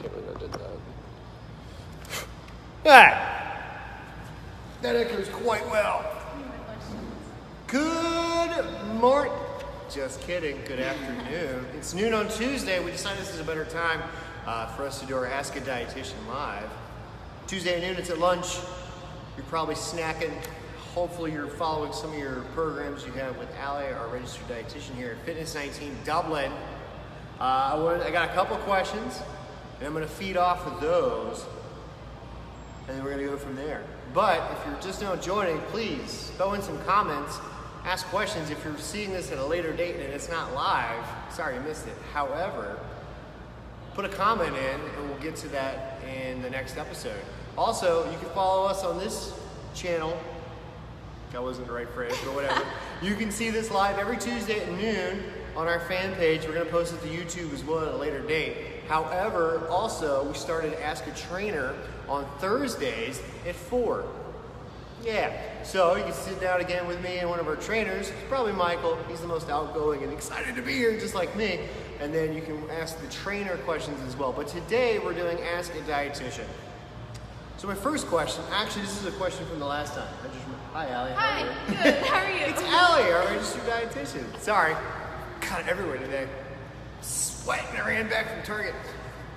can't believe I did that. Ah! That echoes quite well. Good morning. Just kidding. Good afternoon. It's noon on Tuesday. We decided this is a better time for us to do our Ask a Dietitian live. Tuesday at noon, it's at lunch. You're probably snacking. Hopefully you're following some of your programs you have with Allie, our registered dietitian here at Fitness 19 Dublin. I got a couple questions, and I'm going to feed off of those, and then we're going to go from there. But if you're just now joining, please throw in some comments, ask questions. If you're seeing this at a later date and it's not live, sorry you missed it. However, put a comment in, and we'll get to that in the next episode. Also, you can follow us on this channel. That wasn't the right phrase, but whatever. You can see this live every Tuesday at noon on our fan page. We're going to post it to YouTube as well at a later date. However, also, we started Ask a Trainer on Thursdays at 4. Yeah, so you can sit down again with me and one of our trainers, probably Michael. He's the most outgoing and excited to be here, just like me. And then you can ask the trainer questions as well. But today, we're doing Ask a Dietitian. So my first question, actually this is a question from the last time. Hi Allie. Hi, good, how are you? It's Allie, our registered dietitian. Sorry, kind of everywhere today. Sweating, I ran back from Target.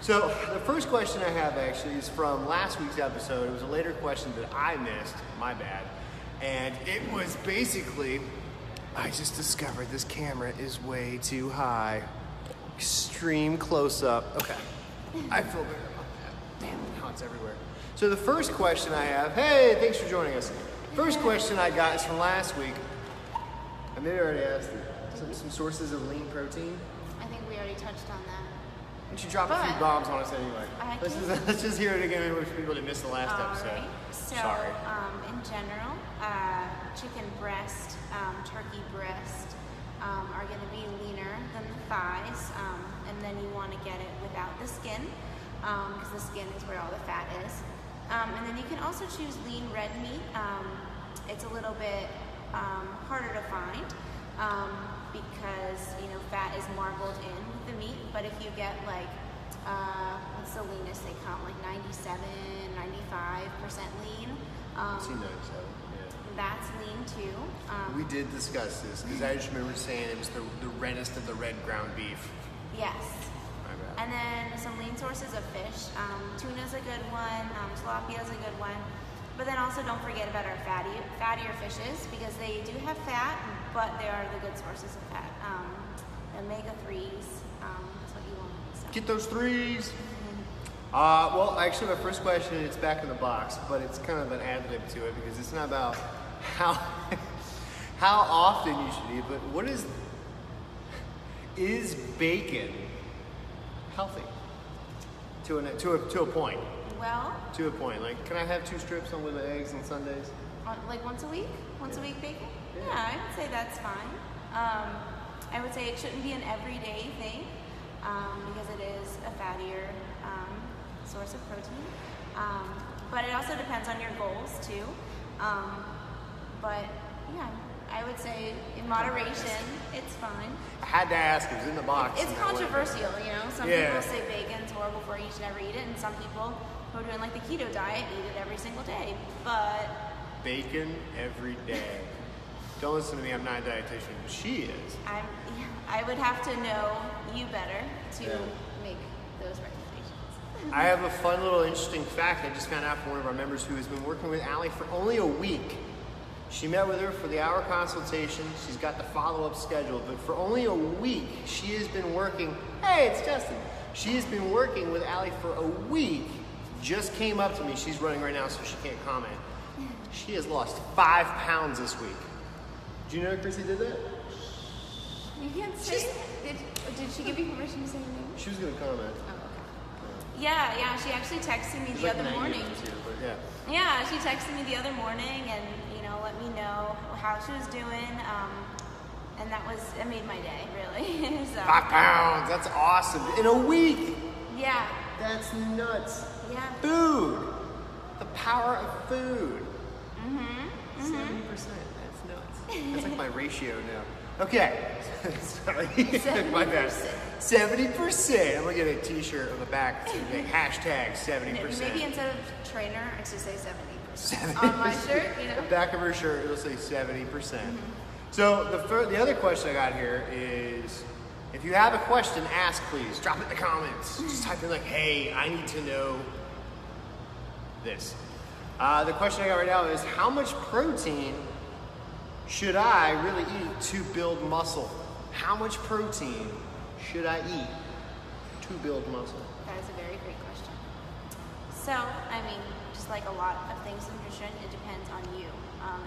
So the first question I have actually is from last week's episode. It was a later question that I missed, my bad. And it was basically, I just discovered this camera is way too high. Extreme close up. Okay, I feel better about that. Damn, now it's everywhere. So the first question I have, hey, thanks for joining us. First question I got is from last week. I maybe already asked it. Some sources of lean protein. I think we already touched on that. Why don't you drop a few bombs on us anyway? Let's just hear it again for people that missed the last episode. Right. So, sorry. In general, chicken breast, turkey breast are going to be leaner than the thighs, and then you want to get it without the skin, because the skin is where all the fat is. And then you can also choose lean red meat. It's a little bit harder to find because fat is marbled in with the meat. But if you get like what's the leanest they come, like 97, 95% lean. I've seen 97. Yeah. That's lean too. We did discuss this because I just remember saying it was the reddest of the red ground beef. Yes. And then some lean sources of fish. Tuna's a good one, tilapia's a good one. But then also don't forget about our fattier fishes, because they do have fat, but they are the good sources of fat. Omega-3s, that's what you want. So. Get those threes! Well, actually my first question, it's back in the box, but it's kind of an ad-lib to it, because it's not about how often you should eat, but what is bacon healthy to a point? Well, to a point. Like, can I have 2 strips on with the eggs on Sundays? Like once a week? Once a week bacon? Yeah, I would say that's fine. I would say it shouldn't be an everyday thing because it is a fattier source of protein. But it also depends on your goals too. But yeah, I would say in moderation, it's fine. I had to ask, it was in the box. It's controversial, Some people say bacon's horrible for you, should never eat it, and some people who are doing like the keto diet eat it every single day. But bacon every day. Don't listen to me, I'm not a dietitian, but she is. I would have to know you better to make those recommendations. I have a fun little interesting fact I just found out from one of our members who has been working with Allie for only a week. She met with her for the hour consultation. She's got the follow-up scheduled, but for only a week, she has been working. Hey, it's Justin. She has been working with Allie for a week. Just came up to me. She's running right now, so she can't comment. She has lost 5 pounds this week. Do you know Chrissy did that? You can't say. Did she give you permission to say your name? She was going to comment. Oh, okay. Yeah. She actually texted me the other morning. Yeah, she texted me the other morning and let me know how she was doing. And that made my day, really. So. 5 pounds. That's awesome. In a week. Yeah. That's nuts. Yeah. Food. The power of food. 70%. That's nuts. That's like my ratio now. Okay. Sorry. My bad. 70%. I'm gonna get a t-shirt on the back to like hashtag 70%. Maybe instead of trainer, I should say 70%. On my shirt, you know? The back of her shirt, it'll say 70%. So the other question I got here is, if you have a question, ask please. Drop it in the comments. Just type in like, hey, I need to know this. The question I got right now is, how much protein should I really eat to build muscle? How much protein should I eat to build muscle? That is a very great question. So, I mean, just like a lot of things in nutrition, it depends on you,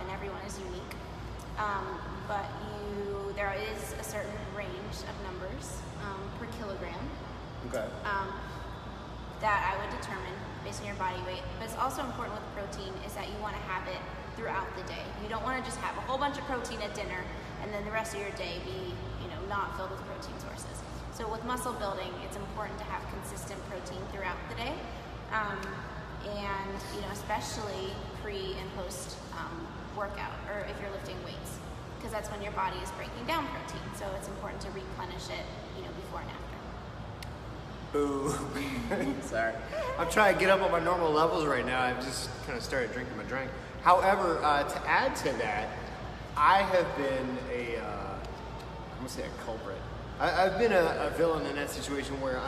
and everyone is unique. But there is a certain range of numbers per kilogram Okay. that I would determine based on your body weight. But it's also important with protein is that you want to have it throughout the day. You don't want to just have a whole bunch of protein at dinner and then the rest of your day be, not filled with protein sources. So with muscle building, it's important to have consistent protein throughout the day, and especially pre and post workout, or if you're lifting weights, because that's when your body is breaking down protein. So it's important to replenish it, before and after. Boo. Sorry. I'm trying to get up on my normal levels right now. I've just kind of started drinking my drink. However, to add to that, I have been I'm gonna say a culprit. I've been a villain in that situation where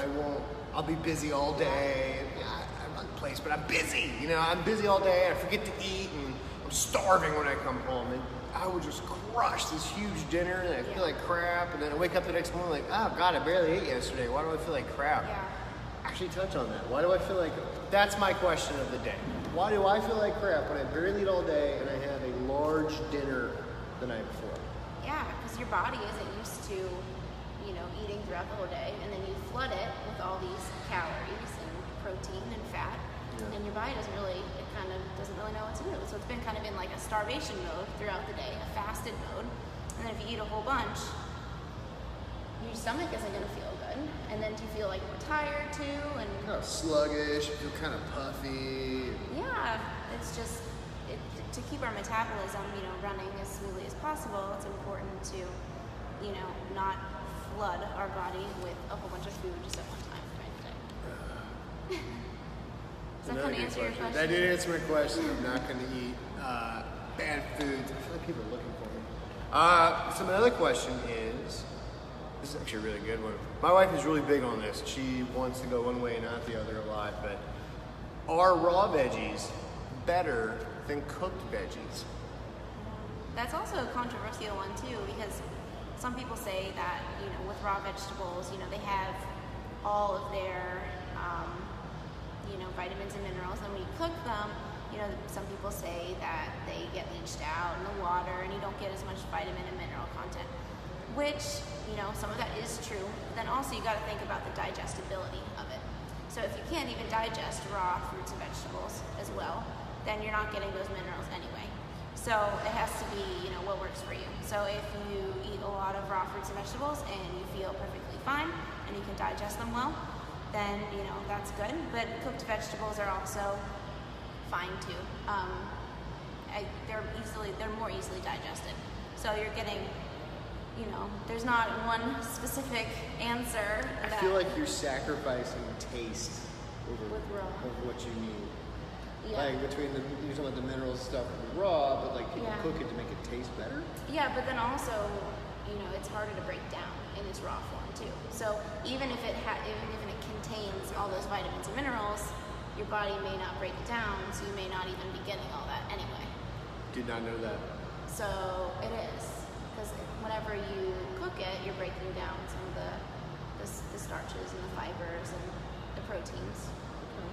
I'll be busy all day. I run the place, but I'm busy. I'm busy all day. I forget to eat, and I'm starving when I come home. And I would just crush this huge dinner, and I feel like crap. And then I wake up the next morning like, oh God, I barely ate yesterday. Why do I feel like crap? Yeah. Actually, touch on that. Why do I feel like? That's my question of the day. Why do I feel like crap when I barely eat all day and I have a large dinner the night before? Yeah, because your body isn't used to, eating throughout the whole day, and then you flood it with all these calories and protein and fat, and your body doesn't really know what to do. So it's been kind of in like a starvation mode throughout the day, a fasted mode, and then if you eat a whole bunch, your stomach isn't going to feel good, and then do you feel like more tired too, and kind of sluggish, feel kind of puffy. Yeah, it's just to keep our metabolism, running as smoothly as possible. It's important to, not flood our body with a whole bunch of food just at one time during the day. Does that kind of answer your question? That did answer my question. I'm not going to eat bad foods. I feel like people are looking for me. So my other question is, this is actually a really good one. My wife is really big on this. She wants to go one way and not the other a lot, but are raw veggies better than cooked veggies? That's also a controversial one too, because some people say that, with raw vegetables, they have all of their, vitamins and minerals, and when you cook them, some people say that they get leached out in the water and you don't get as much vitamin and mineral content, which, some of that is true. But then also you got to think about the digestibility of it. So if you can't even digest raw fruits and vegetables as well, then you're not getting those minerals anyway. So it has to be, what works for you. So if you eat a lot of raw fruits and vegetables and you feel perfectly fine and you can digest them well, then, that's good. But cooked vegetables are also fine too. They're more easily digested. So you're getting, there's not one specific answer. I feel like you're sacrificing taste over raw. what you need. Yeah. Like between you're talking about the minerals stuff and raw, but like people Yeah. cook it to make it taste better. Yeah, but then also, it's harder to break down in its raw form too. So even if it contains all those vitamins and minerals, your body may not break it down, so you may not even be getting all that anyway. Did not know that. So it is, because whenever you cook it, you're breaking down some of the starches and the fibers and the proteins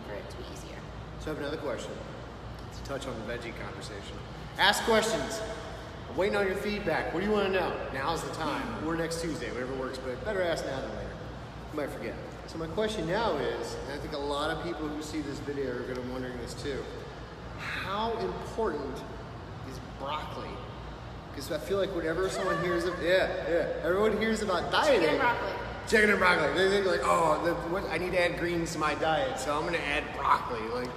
for it to be easier. So I have another question to touch on the veggie conversation. Ask questions. I'm waiting on your feedback. What do you want to know? Now's the time. Or next Tuesday, whatever works, but better ask now than later. You might forget. So my question now is, and I think a lot of people who see this video are going to be wondering this too, how important is broccoli? Because I feel like whenever someone hears of, everyone hears about dieting. Chicken and broccoli. Chicken and broccoli. They think like, I need to add greens to my diet, so I'm going to add broccoli. Like,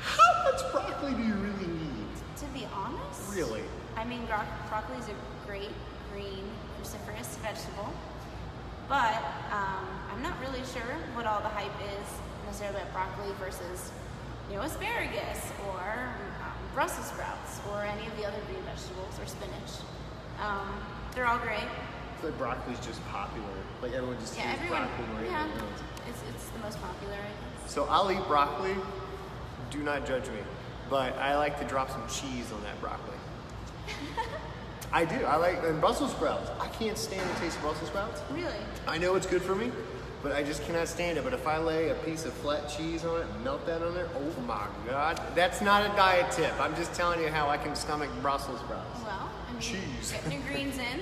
how much broccoli do you really need? To be honest, Really? I mean, broccoli is a great green cruciferous vegetable. But I'm not really sure what all the hype is necessarily about broccoli versus, asparagus or Brussels sprouts or any of the other green vegetables or spinach. They're all great. I feel like broccoli's just popular. Like everyone just eats everyone, broccoli more than anything else. It's the most popular, I guess. So I'll eat broccoli. Do not judge me. But I like to drop some cheese on that broccoli. I do. I like and Brussels sprouts. I can't stand the taste of Brussels sprouts. Really? I know it's good for me, but I just cannot stand it. But if I lay a piece of flat cheese on it and melt that on there, oh my God. That's not a diet tip. I'm just telling you how I can stomach Brussels sprouts. Well, cheese. Getting your greens in.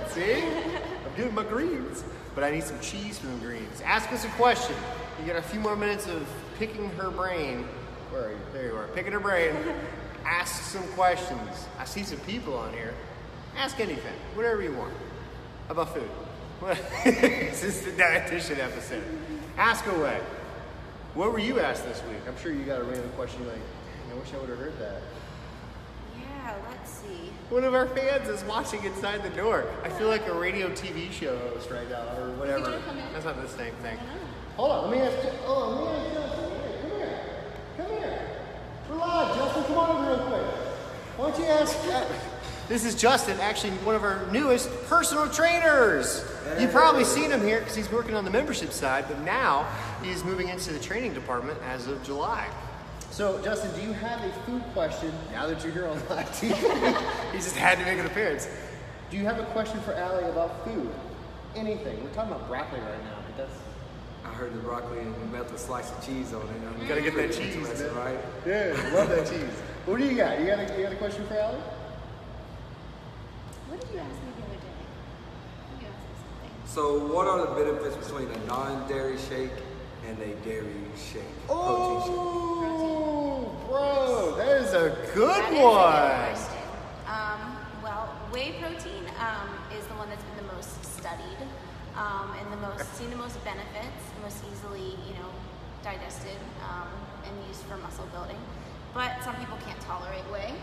See? I'm doing my greens. But I need some cheese from the greens. Ask us a question. You got a few more minutes of picking her brain. Where are you? There you are. Picking her brain. Ask some questions. I see some people on here. Ask anything. Whatever you want. About food. This is the dietitian episode. Ask away. What were you asked this week? I'm sure you got a random question like, I wish I would have heard that. Yeah, let's see. One of our fans is watching inside the door. I feel like a radio TV show host right now, or whatever. You wanna come in? That's not the same thing. I don't know. Hold on, let me ask you. Come here. Come here. We're live, Justin. Come on over real quick. Why don't you ask? This is Justin, actually one of our newest personal trainers. You've probably seen him here because he's working on the membership side, but now he's moving into the training department as of July. So, Justin, do you have a food question now that you're here on live TV? He just had to make an appearance. Do you have a question for Allie about food? Anything. We're talking about broccoli right now, but that's... I heard the broccoli and you melt a slice of cheese on it. You gotta get that cheese, Interesting, right? Yeah, love that cheese. What do you got? You got a question for Allie? What did you ask me the other day? You asked me something. So what are the benefits between a non-dairy shake and a dairy shake? Protein shake. Oh, bro, that is a good That is a one. good question. Well, whey protein is the one that's been the most studied and seen the most benefits, the most easily, digested and used for muscle building. But some people can't tolerate whey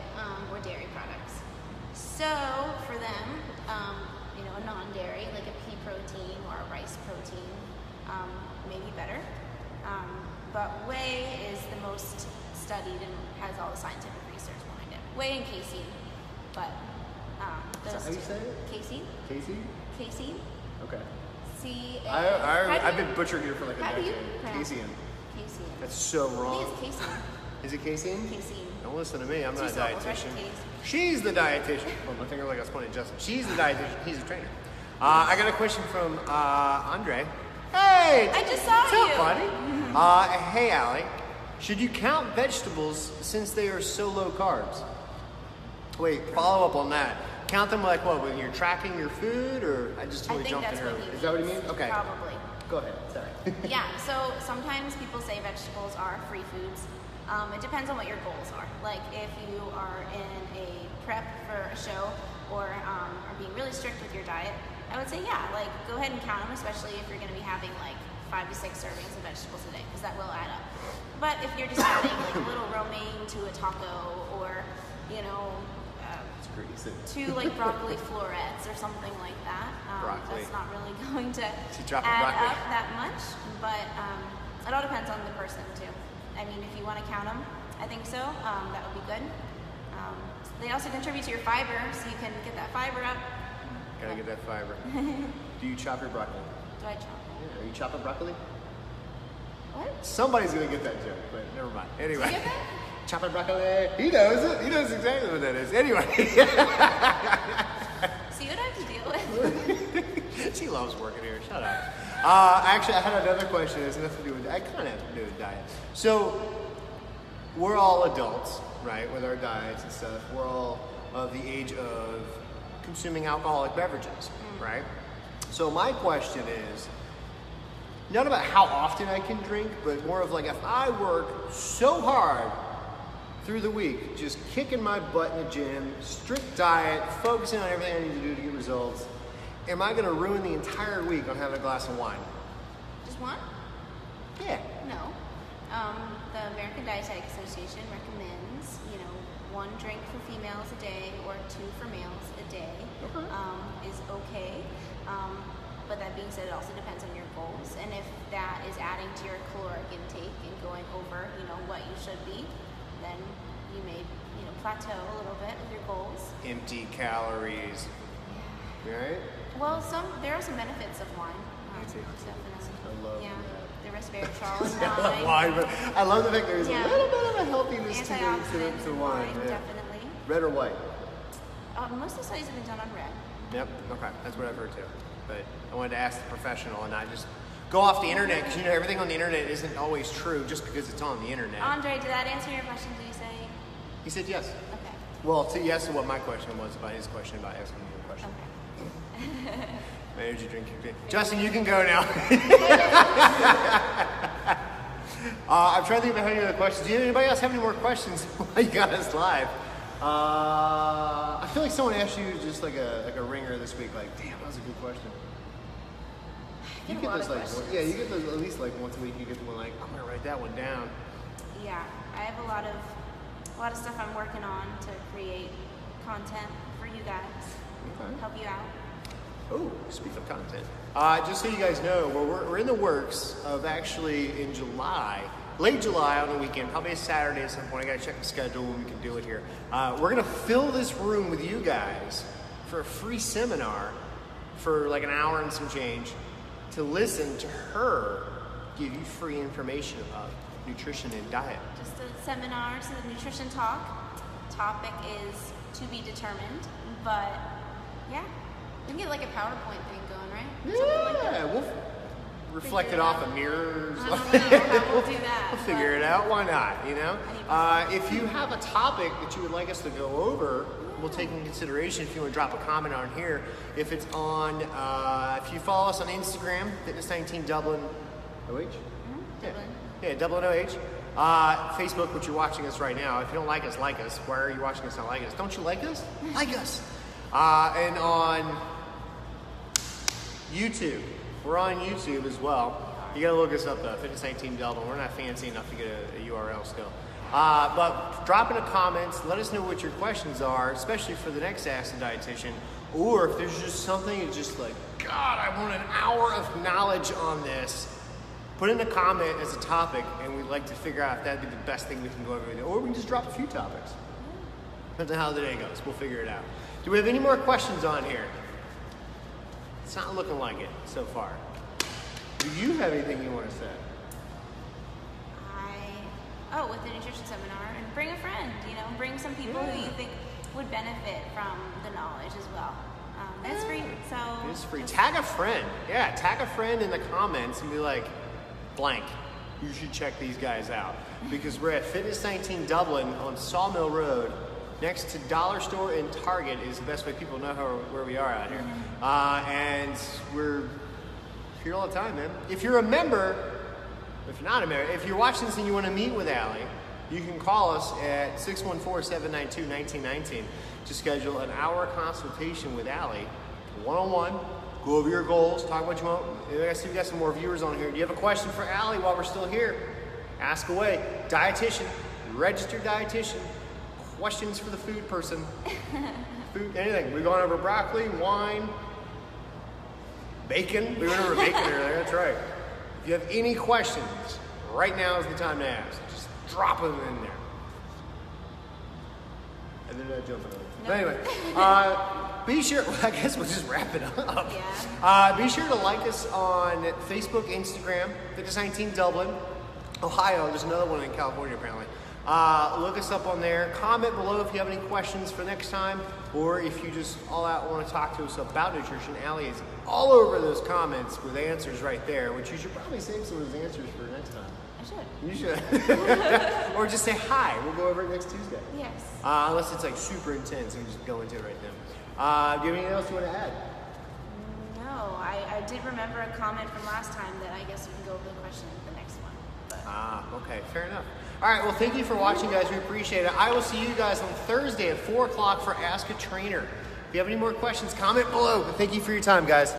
or dairy products. So for them, a non-dairy, like a pea protein or a rice protein, may be better. But whey is the most studied and has all the scientific research behind it. Whey and casein, but Is that how you say it? Casein. Casey? Casein. Okay. C-A. I've been butchering it for like a How do you decade. pronounce it? Casein. Casein. That's so I wrong. think it's casein. Is it casein? Casein. Don't listen to me. I'm not a Two syllables, right? dietitian. Case. She's the dietitian. Oh, my finger like I was pointing at Justin. She's the dietitian. He's a trainer. I got a question from Andre. Hey! I just saw what's you. up, buddy? Hey, Allie. Should you count vegetables since they are so low carbs? Wait, follow up on that. Count them like what? When you're tracking your food, or I just totally I think jumped in that's early. what he Is that what you mean? means. Okay. Probably. Go ahead. Sorry. Yeah, so sometimes people say vegetables are free foods. It depends on what your goals are. Like if you are in a prep for a show or are being really strict with your diet, I would say go ahead and count them, especially if you're going to be having 5 to 6 servings of vegetables a day, because that will add up. But if you're just adding a little romaine to a taco or, two broccoli florets or something like that, Broccoli. that's not really going to She's dropping add broccoli. up that much. But it all depends on the person too. I mean, if you want to count them, I think so. That would be good. They also contribute to your fiber, so you can get that fiber up. Gotta get that fiber. Do you chop your broccoli? Do I chop it? Are you chopping broccoli? What? Somebody's gonna get that joke, but never mind. Anyway. You get that? Chopping broccoli. He knows it. He knows exactly what that is. Anyway. See what I have to deal with? She loves working here. Shut up. Actually, I had another question. It has nothing to do with. I kind of have to do with diet. So, we're all adults, right? With our diets and stuff. We're all of the age of consuming alcoholic beverages, right? So my question is not about how often I can drink, but more of if I work so hard through the week, just kicking my butt in the gym, strict diet, focusing on everything I need to do to get results, am I going to ruin the entire week on having a glass of wine? Just one? Yeah. No. The American Dietetic Association recommends, 1 drink for females a day or 2 for males a day is okay. But that being said, it also depends on your goals. And if that is adding to your caloric intake and going over, what you should be, then you may, plateau a little bit with your goals. Empty calories. Right? Well, there are some benefits of wine. Definitely. I love that. The resveratrol in I love wine. wine, but I love the fact there's a little bit of a healthiness Antioxidants to in wine. wine, Yeah. definitely. Red or white? Most of the studies have been done on red. Yep. Okay, that's what I've heard too. But I wanted to ask the professional and not just go off the internet, because everything on the internet isn't always true just because it's on the internet. Andre, did that answer your question? Did you say? He said yes. Okay. Well, yes to what my question was about his question about asking me a question. Okay. My energy drink kicked in. Justin, you can go now. I'm trying to think about any other questions. Do anybody else have any more questions while you got us live? I feel like someone asked you just like a ringer this week. Like, damn, that was a good question. You get those yeah, you get those at least like once a week. You get the one like, I'm gonna write that one down. Yeah, I have a lot of stuff I'm working on to create content for you guys. Okay. Help you out. Oh, speak of content. Just so you guys know, we're in the works of actually in July, late July on the weekend, probably a Saturday at some point. I gotta check the schedule when we can do it here. We're gonna fill this room with you guys for a free seminar for like an hour and some change to listen to her give you free information about nutrition and diet. Just a seminar, so the nutrition talk. Topic is to be determined, but yeah. We can get like a PowerPoint thing going, right? Yeah, we'll reflect it off of mirrors. I don't know how we'll do that. We'll figure it out. Why not? If you have a topic that you would like us to go over, we'll take into consideration. If you want to drop a comment on here, if it's on, if you follow us on Instagram, Fitness19 Dublin, OH. Yeah, Dublin OH. Facebook, which you're watching us right now. If you don't like us, like us. Why are you watching us? Not like us? Don't you like us? Like us. And on YouTube. We're on YouTube as well. You gotta look us up though, Fitness19 Dublin. We're not fancy enough to get a URL still. But drop in the comments, let us know what your questions are, especially for the next Ask the Dietitian. Or if there's just something that's just like, God, I want an hour of knowledge on this. Put in a comment as a topic, and we'd like to figure out if that'd be the best thing we can go over with it. Or we can just drop a few topics. Depends on how the day goes. We'll figure it out. Do we have any more questions on here? It's not looking like it so far. Do you have anything you want to say? With the nutrition seminar, and bring a friend, bring some people who you think would benefit from the knowledge as well. It's free, so. It's free. Tag a friend. Yeah, tag a friend in the comments and be like, blank, you should check these guys out. Because we're at Fitness19 Dublin on Sawmill Road, next to Dollar Store and Target is the best way people know where we are out here. And we're here all the time, man. If you're a member, if you're not a member, if you're watching this and you want to meet with Allie, you can call us at 614-792-1919 to schedule an hour consultation with Allie, one-on-one, go over your goals, talk about what you want. I see we got some more viewers on here. Do you have a question for Allie while we're still here? Ask away. Dietitian, registered dietitian, questions for the food person. Food, anything. We've gone over broccoli, wine, bacon. We went over bacon earlier, that's right. If you have any questions, right now is the time to ask. Just drop them in there. And then I jump in. But anyway, be sure, I guess we'll just wrap it up. Yeah. Be sure to like us on Facebook, Instagram, Fitness19 Dublin, Ohio. There's another one in California apparently. Look us up on there. Comment below if you have any questions for next time, or if you just all out want to talk to us about nutrition. Allie is all over those comments with answers right there, which you should probably save some of those answers for next time. I should. You should. Or just say hi. We'll go over it next Tuesday. Yes. Unless it's like super intense, we can just go into it right then. Do you have anything else you want to add? No, I did remember a comment from last time that I guess we can go over the question in the next one. But. Okay, fair enough. All right, well, thank you for watching, guys. We appreciate it. I will see you guys on Thursday at 4 o'clock for Ask a Trainer. If you have any more questions, comment below. But thank you for your time, guys.